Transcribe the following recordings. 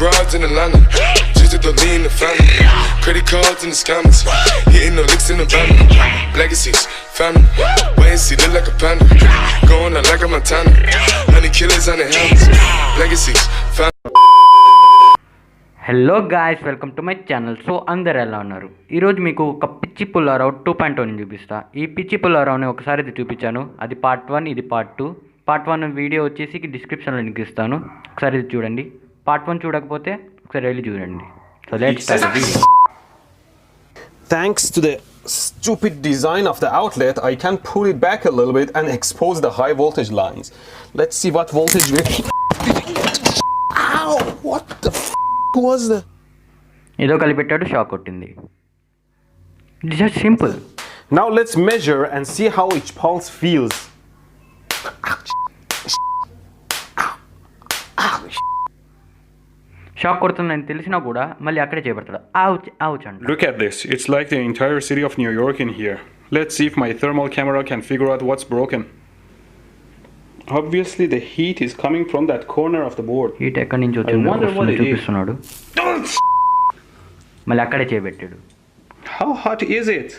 broads in Atlanta. Just to lean the family. Credit cards in the scammers. Hitting the licks in the van. Legacies, family. Wait and see, look like a panda. Going out like a Montana. Honey killers on the helmets. Legacies, family. Hello guys, welcome to my channel. So అందరు ఎలా ఉన్నారు? ఈరోజు మీకు ఒక పిచ్చి పుల్లారావు 2.0 చూపిస్తా. ఈ పిచ్చి పుల్లారావుని ఒకసారి ఇది చూపించాను, అది పార్ట్ 1, ఇది పార్ట్ 2. పార్ట్ 1 వీడియో వచ్చేసి డిస్క్రిప్షన్లో లింక్ ఇస్తాను, ఒకసారి ఇది చూడండి. పార్ట్ 1 చూడకపోతే ఒకసారి వెళ్ళి చూడండి. So let's start the video. Thanks to the stupid design of the outlet, I can pull it back a little bit and expose the high voltage lines. Let's see what voltage we... Ow! What the f*** was the... ఏదో కలిపెట్టాడు, shock కొట్టింది. It's just simple. Now let's measure and see how each pulse feels. Shock కొడుతుందని తెలిసినా కూడా మళ్ళీ అక్కడే చేపడతాడు. Ouch ouch అంట. Look at this. It's like the entire city of New York in here. Let's see if my thermal camera can figure out what's broken. Obviously the heat is coming from that corner of the board. Heat ఎక్కడి నుంచి వచ్చిందో చూపిస్తున్నాడు, మళ్ళీ అక్కడే చేయబెట్టాడు. How hot is it?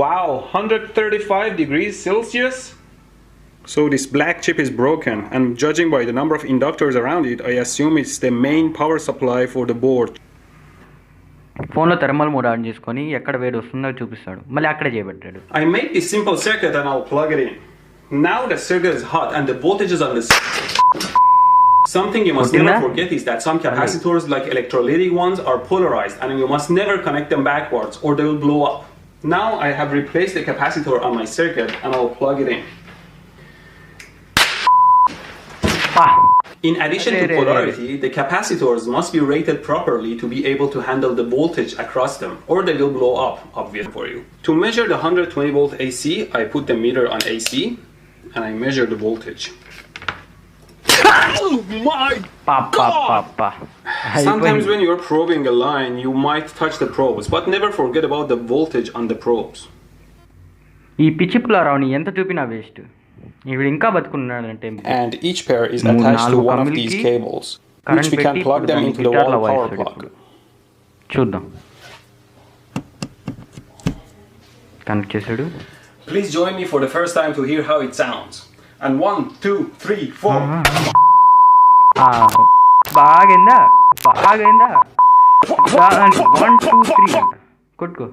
Wow, 135 degrees Celsius? So this black chip is broken, and judging by the number of inductors around it, I assume it's the main power supply for the board. ఫోన్లో thermal mode on చేసుకొని ఎక్కడ వేడి వస్తుందో చూపిస్తాడు, మళ్ళీ అక్కడే చేయబెట్టాడు. I made this simple circuit and I'll plug it in. Now the circuit is hot and the voltage is on the... Something you must never forget is that some capacitors, like electrolytic ones, are polarized, and you must never connect them backwards or they will blow up. Now I have replaced the capacitor on my circuit and I'll plug it in. In addition to polarity, the capacitors must be rated properly to be able to handle the voltage across them, or they will blow up, obviously for you. To measure the 120 volt AC, I put the meter on AC and I measure the voltage. Oh my God! Sometimes when you're probing a line, you might touch the probes, but never forget about the voltage on the probes. ఈ పిచ్చి పుల్లారావుని ఎంత చూపినా waste. ఈవిడ ఇంకా బతుకున్నాడంటే. And each pair is attached to one of these cables, which we can plug them into the wall power plug. చూద్దాం. Connect చేశాడు. Please join me for the first time to hear how it sounds. And 1, 2, 3, 4. బాగైందా? 1, 2, 3 అంట. కొట్టుకో.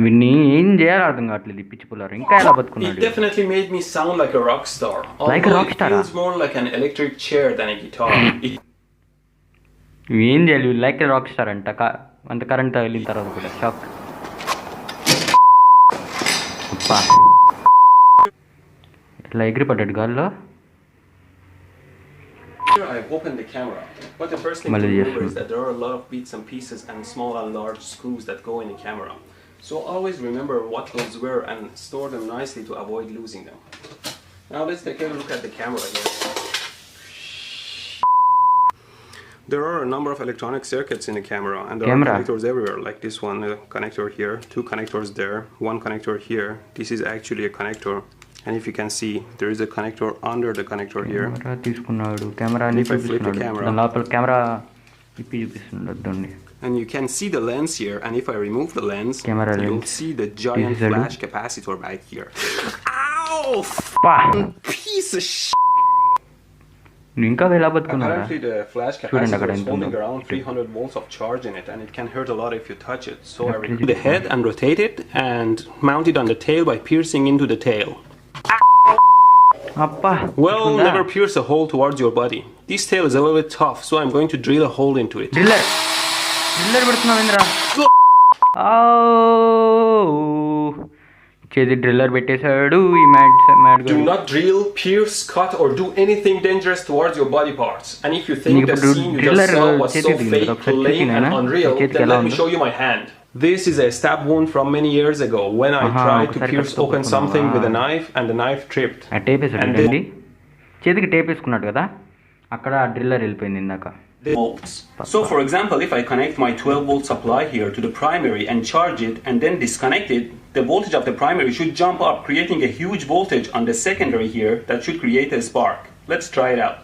వీడిని ఏం చేయాలో అర్థం కావట్లేదు. పిచ్చి పుల్లారు ఇంకా ఎలా బతుకున్నాడు. It definitely made me sound like a rock star. Like a rock star? It feels more like an electric chair than a guitar. ఏం చేయాలి? లైక్ రాక్ స్టార్ అంట. అంత కరెంట్ వెళ్ళిన తర్వాత కూడా షాక్. ఇట్లా ఎగిరిపడ్డాడు గాల్లో. I've opened the camera, but the first thing to remember is that there are a lot of bits and pieces and small and large screws that go in the camera. So always remember what those were and store them nicely to avoid losing them. Now let's take a look at the camera here. There are a number of electronic circuits in the camera, and there are connectors everywhere, like this one, a connector here, 2 connectors there, 1 connector here. This is actually a connector. And if you can see, there is a connector under the connector here. And if I flip the camera, and you can see the lens here, and if I remove the lens, you'll see the giant flash capacitor back here. Ow! Piece of shit! Apparently the flash capacitor is holding around 300 volts of charge in it, and it can hurt a lot if you touch it. So I remove the head and rotate it and mount it on the tail by piercing into the tail. Well, never pierce a hole towards your body. This tail is a little bit tough, so I'm going to drill a hole into it. Driller చేతి driller పెట్టేశాడు. Do not drill, pierce, cut or do anything dangerous towards your body parts. And if you think the scene you just saw was so fake, lame and unreal, then let me show you my hand. This is a stab wound from many years ago when I tried to pierce open something with a knife and the knife tripped. చేతికి tape వేసుకున్నాడు కదా, అక్కడ driller వెళ్ళిపోయింది ఇందాక. Volts. So for example, if I connect my 12 volt supply here to the primary and charge it and then disconnect it, the voltage of the primary should jump up, creating a huge voltage on the secondary here that should create a spark. Let's try it out.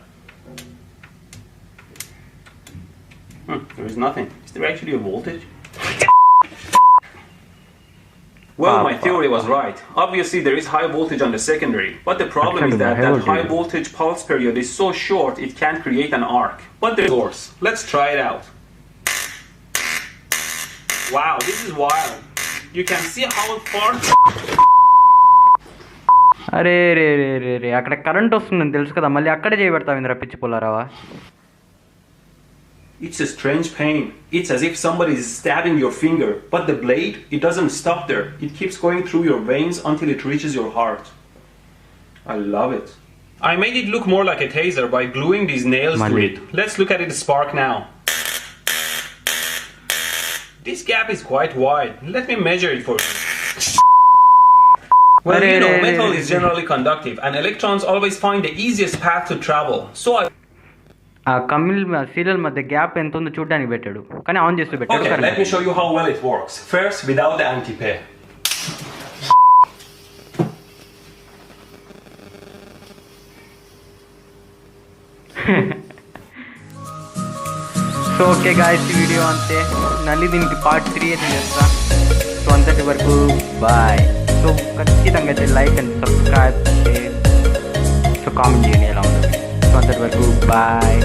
There is nothing. Is there actually a voltage? Well, my theory was right. Obviously, there is high voltage on the secondary, but the problem is that high voltage pulse period is so short it can't create an arc. But there's source. Let's try it out. Wow, this is wild. You can see how far. అరే రే రే రే రే అక్కడ current వస్తుందని తెలుసు కదా, మళ్ళీ అక్కడే చేయబెడతావు ఇంద్ర పిచ్చి పుల్లారావా. It's a strange pain. It's as if somebody is stabbing your finger, but the blade, it doesn't stop there. It keeps going through your veins until it reaches your heart. I love it. I made it look more like a taser by gluing these nails to it. Let's look at it spark now. This gap is quite wide. Let me measure it for you. Well, you know, metal is generally conductive, and electrons always find the easiest path to travel. So ఆ Kamil serial మధ్య gap ఎంత ఉందో చూడడానికి పెట్టాడు, కానీ on చేస్తూ పెట్టాడు. Okay, let me show you how well it works. First, without the anti-pair. So okay guys, ఈ వీడియో అంతే. మళ్ళీ దీనికి పార్ట్ 3 అయితే చేస్తా. సో అంతటి వరకు బాయ్. సో ఖచ్చితంగా అయితే like and subscribe, so comment చేయండి ఎలా ఉంటుంది. సో అంతటి వరకు బాయ్.